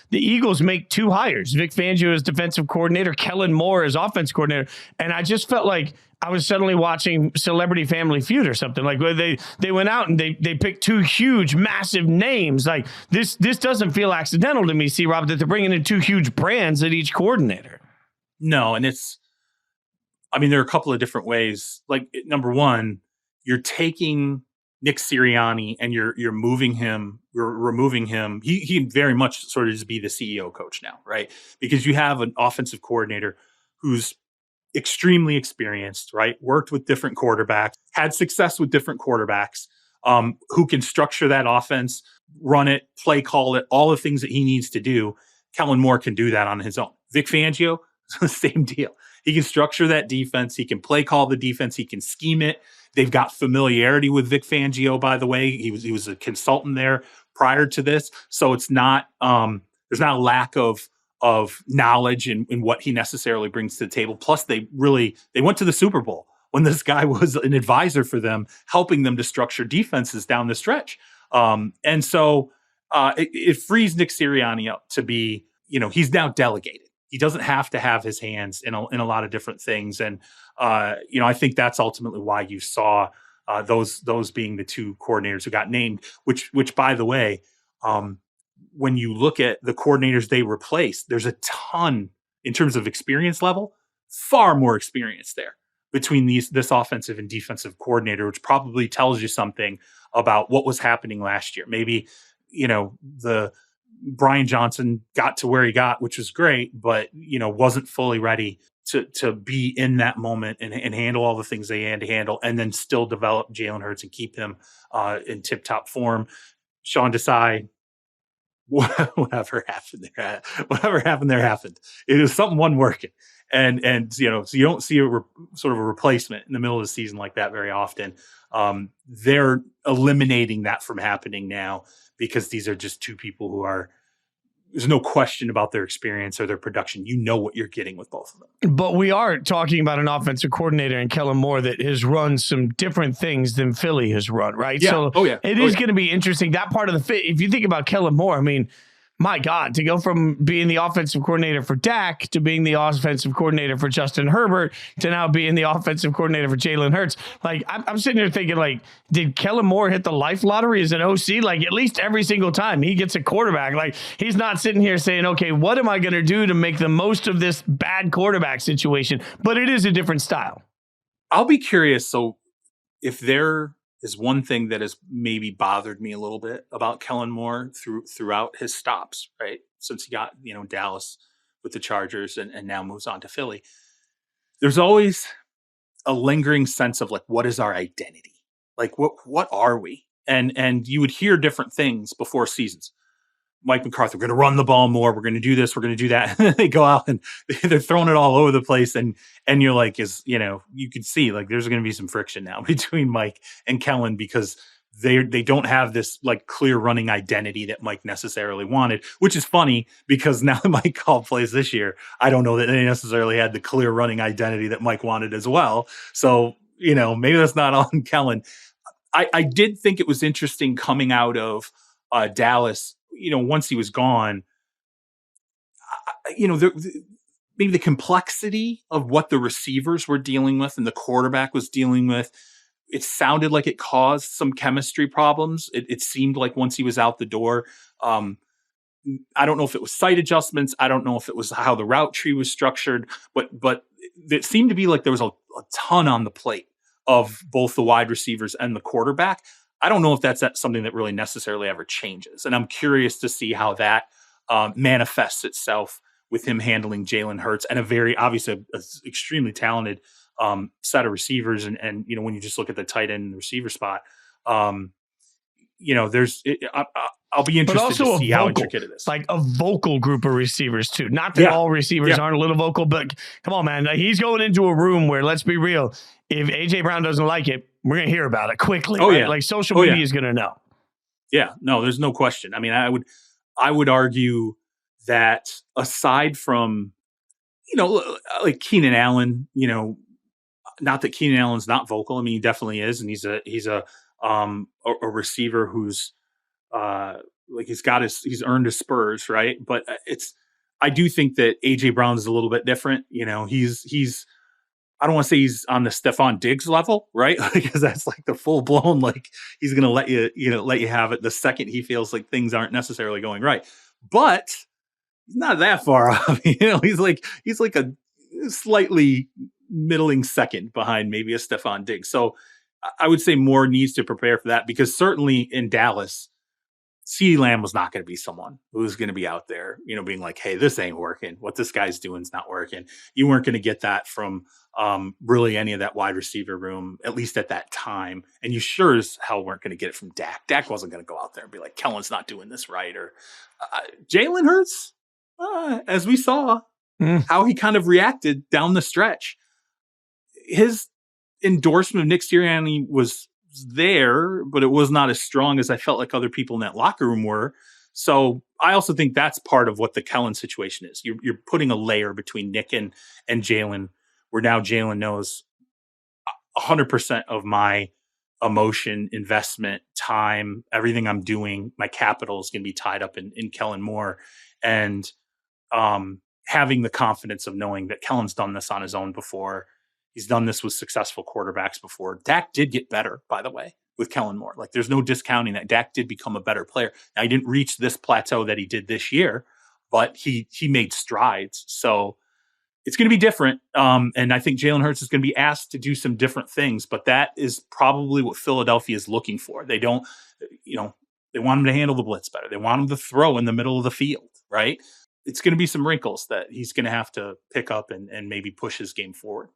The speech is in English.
the Eagles make 2 hires, Vic Fangio as defensive coordinator, Kellen Moore as offense coordinator. And I just felt like I was suddenly watching Celebrity Family Feud or something. Like they went out and they picked 2 huge, massive names. Like this doesn't feel accidental to me, C-Rob, that they're bringing in 2 huge brands at each coordinator. No, and there are a couple of different ways. Like, number one, you're taking Nick Sirianni and you're moving him, you're removing him. He very much sort of just be the CEO coach now, right? Because you have an offensive coordinator who's extremely experienced, right? Worked with different quarterbacks, had success with different quarterbacks, who can structure that offense, run it, play call it, all the things that he needs to do. Kellen Moore can do that on his own. Vic Fangio, same deal. He can structure that defense. He can play call the defense. He can scheme it. They've got familiarity with Vic Fangio, by the way. He was a consultant there prior to this. So it's not, there's not a lack of knowledge in what he necessarily brings to the table. Plus they went to the Super Bowl when this guy was an advisor for them, helping them to structure defenses down the stretch. And so it frees Nick Sirianni up to be, he's now delegated. He doesn't have to have his hands in a lot of different things. And, I think that's ultimately why you saw those being the 2 coordinators who got named, which by the way, when you look at the coordinators they replaced, there's a ton in terms of experience level, far more experience there between this offensive and defensive coordinator, which probably tells you something about what was happening last year. Maybe, the Brian Johnson got to where he got, which was great, but, wasn't fully ready to be in that moment and handle all the things they had to handle, and then still develop Jalen Hurts and keep him in tip-top form. Sean Desai, whatever happened there happened. It was something wasn't working. And so you don't see sort of a replacement in the middle of the season like that very often. They're eliminating that from happening now because these are just 2 people who there's no question about their experience or their production. You know what you're getting with both of them. But we are talking about an offensive coordinator in Kellen Moore that has run some different things than Philly has run, right? Yeah. So it is going to be interesting. That part of the fit, if you think about Kellen Moore, my God, to go from being the offensive coordinator for Dak to being the offensive coordinator for Justin Herbert to now being the offensive coordinator for Jalen Hurts. Like, I'm sitting there thinking, like, did Kellen Moore hit the life lottery as an OC? Like, at least every single time he gets a quarterback, like, he's not sitting here saying, okay, what am I going to do to make the most of this bad quarterback situation? But it is a different style. I'll be curious. So if there is one thing that has maybe bothered me a little bit about Kellen Moore throughout his stops, right? Since he got, Dallas with the Chargers and now moves on to Philly, there's always a lingering sense of like, what is our identity? Like, what are we? And you would hear different things before seasons. Mike McCarthy, we're going to run the ball more. We're going to do this. We're going to do that. And they go out and they're throwing it all over the place. And you're like, you can see like there's going to be some friction now between Mike and Kellen because they don't have this like clear running identity that Mike necessarily wanted, which is funny because now that Mike called plays this year, I don't know that they necessarily had the clear running identity that Mike wanted as well. So, maybe that's not on Kellen. I did think it was interesting coming out of Dallas. Once he was gone, maybe the complexity of what the receivers were dealing with and the quarterback was dealing with, it sounded like it caused some chemistry problems. It seemed like once he was out the door, I don't know if it was site adjustments. I don't know if it was how the route tree was structured, but it seemed to be like there was a ton on the plate of both the wide receivers and the quarterback. I don't know if that's something that really necessarily ever changes. And I'm curious to see how that manifests itself with him handling Jalen Hurts and a very obviously extremely talented set of receivers. And when you just look at the tight end and the receiver spot, I'll be interested to see how intricate it is. Like a vocal group of receivers too. Not that all receivers aren't a little vocal, but come on, man. Like, he's going into a room where, let's be real, if AJ Brown doesn't like it, we're going to hear about it quickly. Oh, right? yeah. Like social media is going to know. Yeah, no, there's no question. I mean, I would argue that aside from, like Keenan Allen, not that Keenan Allen's not vocal. I mean, he definitely is. And he's a receiver who's like he's earned his spurs, right? But I do think that AJ Brown is a little bit different. He's I don't want to say he's on the Stephon Diggs level, right? Because that's like the full blown, like he's going to let you have it the second he feels like things aren't necessarily going right. But he's not that far off. He's like a slightly middling second behind maybe a Stephon Diggs. So I would say Moore needs to prepare for that, because certainly in Dallas, CeeDee Lamb was not going to be someone who's going to be out there, being like, hey, this ain't working. What this guy's doing is not working. You weren't going to get that from really any of that wide receiver room, at least at that time. And you sure as hell weren't going to get it from Dak. Dak wasn't going to go out there and be like, Kellen's not doing this right. Or Jalen Hurts, as we saw how he kind of reacted down the stretch. His endorsement of Nick Sirianni was there, but it was not as strong as I felt like other people in that locker room were. So I also think that's part of what the Kellen situation is. You're putting a layer between Nick and Jalen, where now Jalen knows 100% of my emotion, investment, time, everything I'm doing, my capital is going to be tied up in Kellen Moore. And having the confidence of knowing that Kellen's done this on his own before. He's done this with successful quarterbacks before. Dak did get better, by the way, with Kellen Moore. Like, there's no discounting that. Dak did become a better player. Now, he didn't reach this plateau that he did this year, but he made strides. So it's going to be different. And I think Jalen Hurts is going to be asked to do some different things, but that is probably what Philadelphia is looking for. They don't, they want him to handle the blitz better. They want him to throw in the middle of the field, right? It's going to be some wrinkles that he's going to have to pick up and maybe push his game forward.